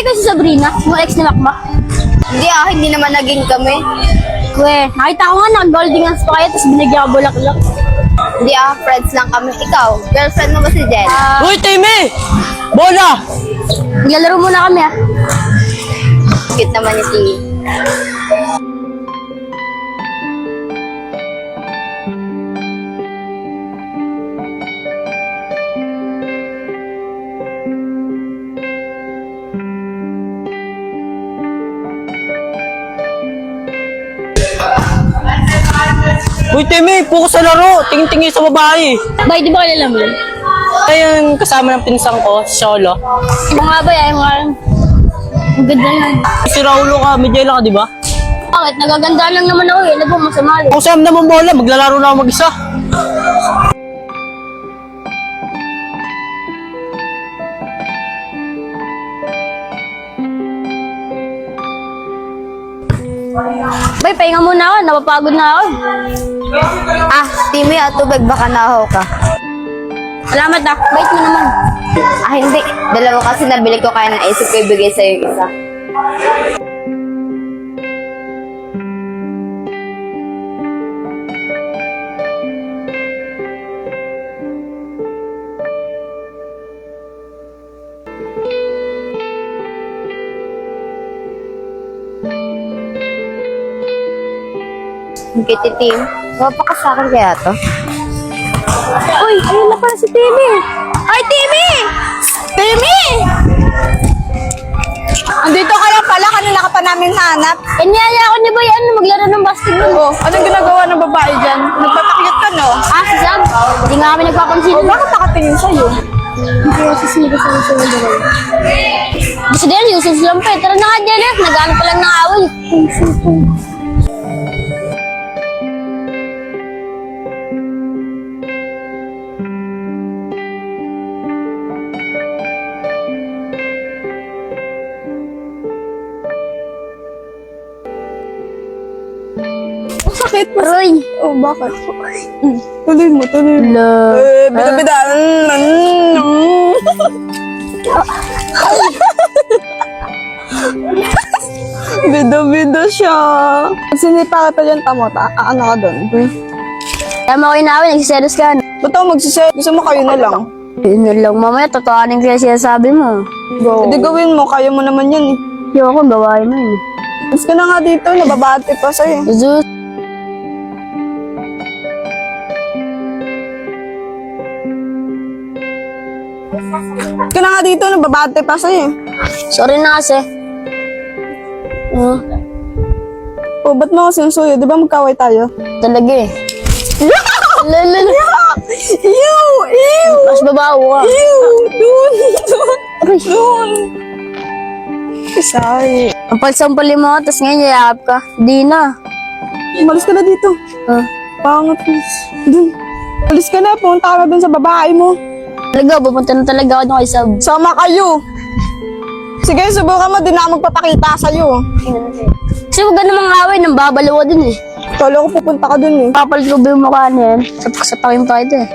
ba si Sabrina? Yung ex ni Makmak? Hindi naman naging kami. We, nakita ko nga naka-golding hands pa kayo tapos binigyan ka bulaklak. Hindi friends lang kami. Ikaw, girlfriend mo ba si Jen? Uy, Timmy! Bola! Maglalaro muna kami Cute naman ni Timmy. Uy, Timmy! Focus sa laro! Tingin-tingin sa babae! Bay, di ba kilala mo yun? Ayun, kasama ng pinsang ko, si Sholo. Mga bay, ay mga... Ang ganda lang. Si Raulo ka, Medela ka, di ba? Bakit? Nagaganda lang naman ako eh. Ano ba masama rin? Kung saan naman bola, maglalaro na ako mag-isa. Bay, pahinga muna ako. Napapagod na ako. Timmy, tubig baka nahaw ka. Salamat Bait mo naman. Hindi. Dalawa kasi nabili ko kaya naisip ko ibigay sa'yo yung isa. Ang kititim. Mapakasakin kaya to? Uy, ayun na pala si Timmy. Ay, Timmy! Timmy! Andito ka lang pala. Kanina ka pa namin hanap. Niyaya ako ni Bay, maglaro ng basketball. Oh, anong ginagawa ng babae dyan? Nagpapakyat ka, no? Si Sam? Hindi nga kami nagpapansin. Bakit nakatingin sa'yo? Hindi ako sisira sa gusto ng dalawa. Gusto din, yung susulang pa eh. Tara na nga, Janet. Nag-ano pa lang ng away. Bakit? Roy. Oh, bakit? Tuloy mo. Love. Bida-bida. Bida-bida siya. Sinipa ka dyan, tamo. Ano ka doon? Tama ko inaway, nagsiselos ka. Ba't ako magsisay? Gusto mo kayo na lang? Yun na lang, mamaya, totohanin ko yung sinasabi mo. Go. Hindi gawin mo. Kaya mo naman yan eh. Yung ako, babae mo yun. Mas ka na nga dito. Nababate pa sa'yo. Jesus. Mas ka na nga dito. Nababate pa sa'yo. Sorry na kasi. Oh, ba't mo ako sinusuyo? Di ba magkaway tayo? Talaga eh. Lala. Ew! Ew! Mas babaho ka. Ew! Doon! Sorry. Ang palsampali mo, tapos ngayon yayakap ka. Di na. Umalis ka na dito. Pangat please. Doon. Umalis ka na. Pumunta ka na dun sa babae mo. Talaga, pupunta na talaga ako doon kay Sab. Sama kayo. Sige, subukan mo. Di na ako magpapakita sa'yo. Kasi huwag ka namang away, nang babalawa din eh. Kala ko pupunta ka dun eh. Papalit ko ba yung mukha niyan? Sapakin pa kita eh.